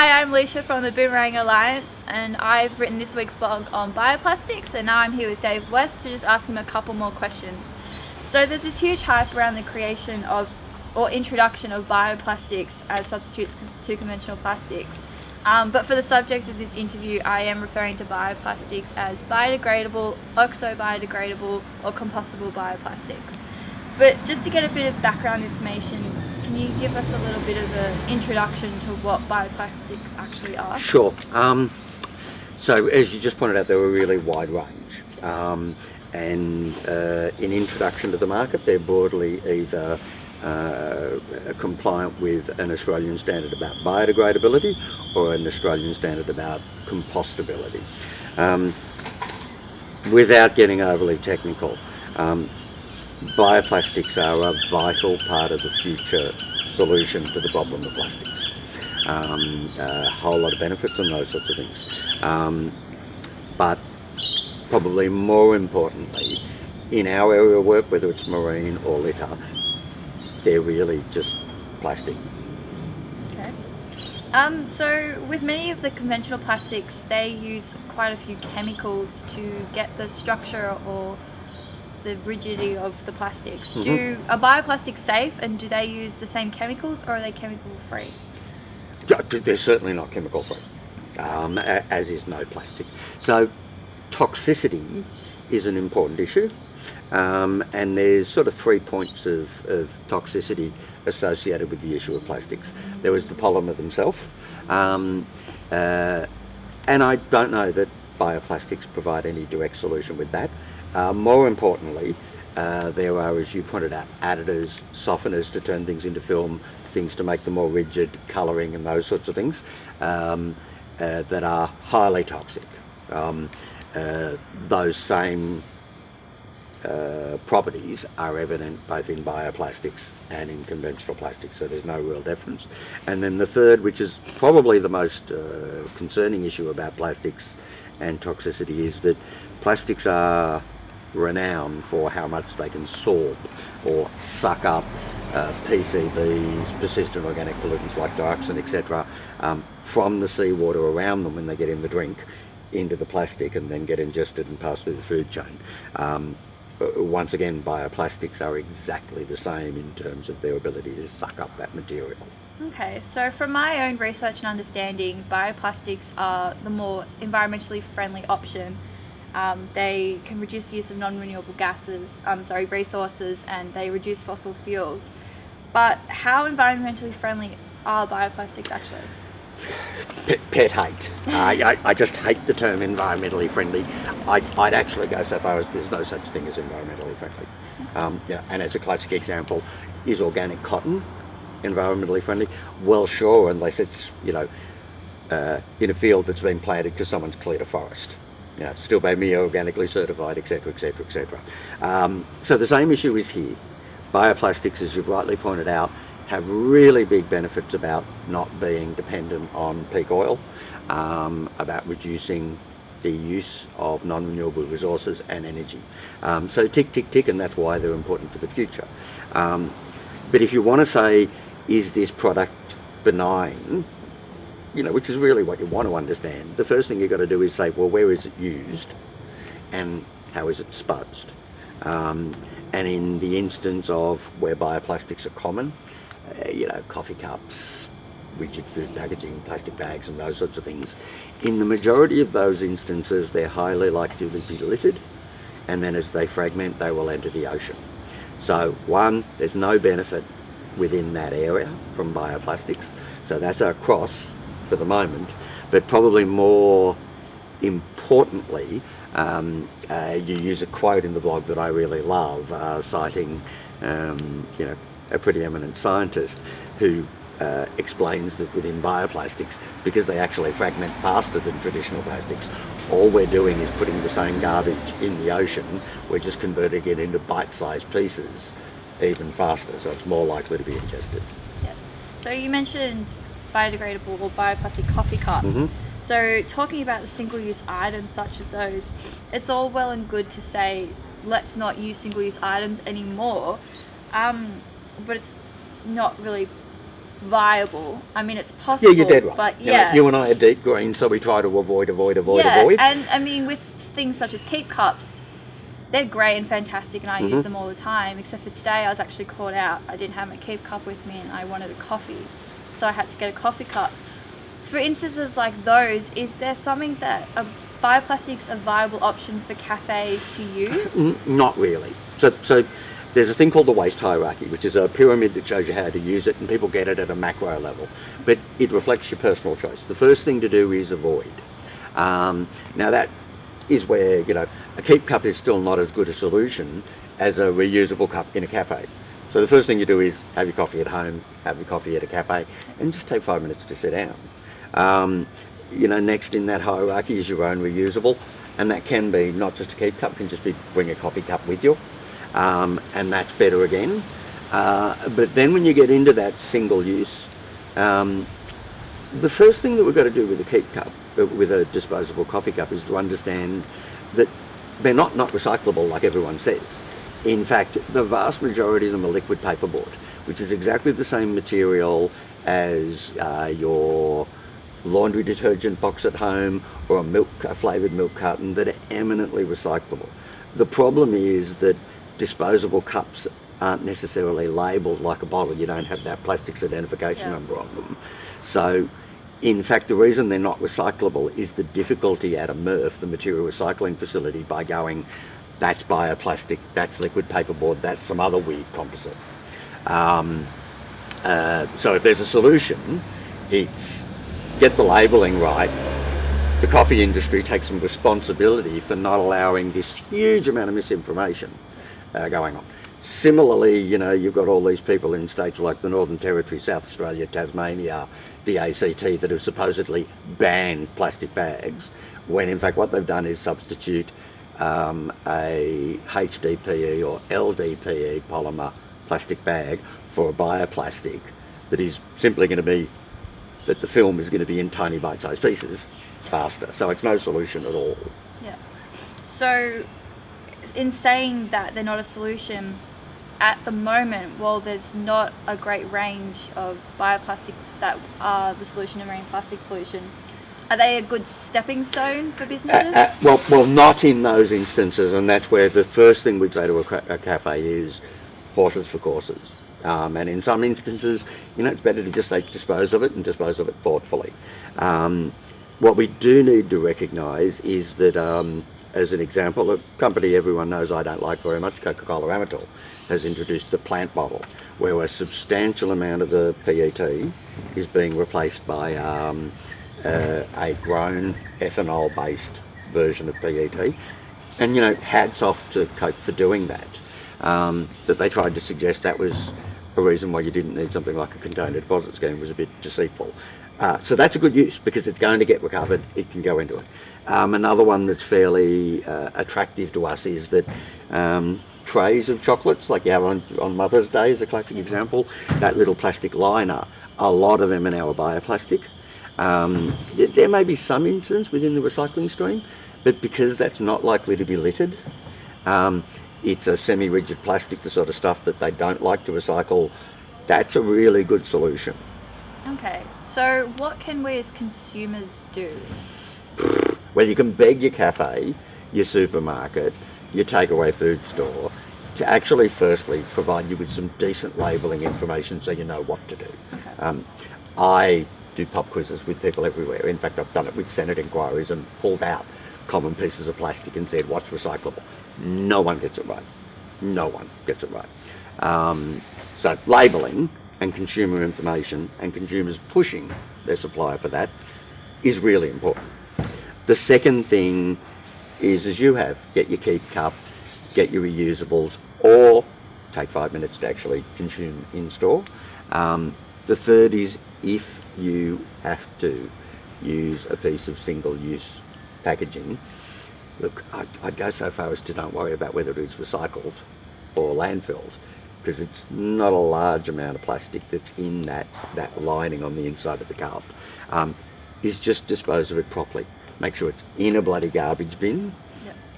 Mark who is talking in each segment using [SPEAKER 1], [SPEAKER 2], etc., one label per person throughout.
[SPEAKER 1] Hi, I'm Leisha from the Boomerang Alliance, and I've written this week's blog on bioplastics, and now I'm here with Dave West to just ask him a couple more questions. So there's this huge hype around the creation of, or introduction of bioplastics as substitutes to conventional plastics. But for the subject of this interview, I am referring to bioplastics as biodegradable, oxo-biodegradable, or compostable bioplastics. But just to get a bit of background information, can you give us a little bit of an introduction to what bioplastics actually are?
[SPEAKER 2] Sure. So as you just pointed out, they're a really wide range. In introduction to the market, they're broadly either compliant with an Australian standard about biodegradability or an Australian standard about compostability. Without getting overly technical, bioplastics are a vital part of the future solution to the problem of plastics. A whole lot of benefits and those sorts of things. But probably more importantly, in our area of work, whether it's marine or litter, they're really just plastic.
[SPEAKER 1] Okay. So with many of the conventional plastics, they use quite a few chemicals to get the structure or the rigidity of the plastics.
[SPEAKER 2] Mm-hmm.
[SPEAKER 1] Are bioplastics safe, and do they use the same chemicals, or are they chemical free?
[SPEAKER 2] They're certainly not chemical free, as is no plastic. So toxicity is an important issue, and there's sort of 3 points of toxicity associated with the issue of plastics. There was the polymer themselves, and I don't know that bioplastics provide any direct solution with that. More importantly, there are, as you pointed out, additives, softeners to turn things into film, things to make them more rigid, colouring and those sorts of things that are highly toxic. Those same properties are evident both in bioplastics and in conventional plastics, so there's no real difference. And then the third, which is probably the most concerning issue about plastics and toxicity, is that plastics are renowned for how much they can sorb or suck up PCBs, persistent organic pollutants like dioxin, etc., from the seawater around them when they get in the drink into the plastic and then get ingested and pass through the food chain. Once again, bioplastics are exactly the same in terms of their ability to suck up that material.
[SPEAKER 1] Okay, so from my own research and understanding, bioplastics are the more environmentally friendly option. They can reduce the use of non-renewable resources, and they reduce fossil fuels. But how environmentally friendly are bioplastics actually?
[SPEAKER 2] Pet hate. I just hate the term environmentally friendly. I'd actually go so far as there's no such thing as environmentally friendly. And as a classic example, is organic cotton environmentally friendly? Well, sure, unless it's in a field that's been planted because someone's cleared a forest. Still by me, organically certified, etc., etc., etc. So the same issue is here. Bioplastics, as you've rightly pointed out, have really big benefits about not being dependent on peak oil, about reducing the use of non-renewable resources and energy. So tick, tick, tick, and that's why they're important for the future. But if you want to say, is this product benign, which is really what you want to understand, the first thing you've got to do is say, well, where is it used and how is it disposed? And in the instance of where bioplastics are common, coffee cups, rigid food packaging, plastic bags and those sorts of things, in the majority of those instances they're highly likely to be littered, and then as they fragment they will enter the ocean. So one, there's no benefit within that area from bioplastics, so that's our cross for the moment. But probably more importantly, you use a quote in the blog that I really love, citing a pretty eminent scientist who explains that within bioplastics, because they actually fragment faster than traditional plastics, all we're doing is putting the same garbage in the ocean, we're just converting it into bite-sized pieces even faster, so it's more likely to be ingested.
[SPEAKER 1] Yeah. So you mentioned biodegradable or bioplastic coffee cups.
[SPEAKER 2] Mm-hmm.
[SPEAKER 1] So talking about the single-use items such as those, it's all well and good to say let's not use single-use items anymore, but it's not really viable. I mean, it's possible.
[SPEAKER 2] Yeah, you're dead right.
[SPEAKER 1] But
[SPEAKER 2] You know, you and I are deep green, so we try to avoid.
[SPEAKER 1] And I mean, with things such as keep cups, they're great and fantastic, and I use them all the time. Except for today, I was actually caught out. I didn't have my keep cup with me, and I wanted a coffee, so I had to get a coffee cup. For instances like those, is there something that bioplastics a viable option for cafes to use?
[SPEAKER 2] Not really. So there's a thing called the waste hierarchy, which is a pyramid that shows you how to use it, and people get it at a macro level. But it reflects your personal choice. The first thing to do is avoid. Now that is where, you know, a keep cup is still not as good a solution as a reusable cup in a cafe. So the first thing you do is have your coffee at home, have your coffee at a cafe, and just take 5 minutes to sit down. You know, next in that hierarchy is your own reusable, and that can be not just a keep cup, can just be bring a coffee cup with you, and that's better again. But then when you get into that single use, the first thing that we've got to do with a keep cup, with a disposable coffee cup, is to understand that they're not recyclable like everyone says. In fact, the vast majority of them are liquid paperboard, which is exactly the same material as your laundry detergent box at home or a flavoured milk carton, that are eminently recyclable. The problem is that disposable cups aren't necessarily labelled like a bottle. You don't have that plastics identification number on them. So in fact, the reason they're not recyclable is the difficulty at a MRF, the material recycling facility, by going, that's bioplastic, that's liquid paperboard, that's some other weird composite. So if there's a solution, it's get the labelling right. The coffee industry takes some responsibility for not allowing this huge amount of misinformation going on. Similarly, you know, you've got all these people in states like the Northern Territory, South Australia, Tasmania, the ACT, that have supposedly banned plastic bags, when in fact what they've done is substitute a HDPE or LDPE polymer plastic bag for a bioplastic that is simply going to be, that the film is going to be in tiny bite-sized pieces faster. So it's no solution at all.
[SPEAKER 1] Yeah. So in saying that they're not a solution, at the moment, well, there's not a great range of bioplastics that are the solution to marine plastic pollution. Are they a good stepping stone for businesses?
[SPEAKER 2] Well, not in those instances, and that's where the first thing we'd say to a cafe is horses for courses. And in some instances, you know, it's better to just dispose of it and dispose of it thoughtfully. What we do need to recognise is that, as an example, a company everyone knows I don't like very much, Coca-Cola Amatil, has introduced the plant bottle, where a substantial amount of the PET is being replaced by a grown ethanol-based version of PET. And, you know, hats off to Coke for doing that. That they tried to suggest that was a reason why you didn't need something like a container deposit scheme was a bit deceitful. So that's a good use because it's going to get recovered, it can go into it. Another one that's fairly attractive to us is that trays of chocolates, like you have on Mother's Day is a classic example, that little plastic liner, a lot of them are now a bioplastic. There may be some instance within the recycling stream, but because that's not likely to be littered, it's a semi-rigid plastic, the sort of stuff that they don't like to recycle, that's a really good solution.
[SPEAKER 1] Okay, so what can we as consumers do?
[SPEAKER 2] Well, you can beg your cafe, your supermarket, your takeaway food store to actually firstly provide you with some decent labelling information so you know what to do. Okay. I do pop quizzes with people everywhere. In fact, I've done it with Senate inquiries and pulled out common pieces of plastic and said, what's recyclable? No one gets it right. No one gets it right. So labelling and consumer information and consumers pushing their supplier for that is really important. The second thing is, as you have, get your keep cup, get your reusables, or take 5 minutes to actually consume in store. The third is, if you have to use a piece of single-use packaging, look, I'd go so far as to don't worry about whether it's recycled or landfilled, because it's not a large amount of plastic that's in that lining on the inside of the cup. Is just dispose of it properly. Make sure it's in a bloody garbage bin,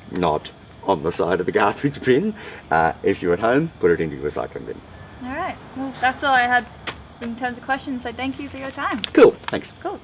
[SPEAKER 2] not on the side of the garbage bin. If you're at home, put it into your recycling bin.
[SPEAKER 1] All right, well, that's all I had in terms of questions. So thank you for your time.
[SPEAKER 2] Cool, thanks.
[SPEAKER 1] Cool.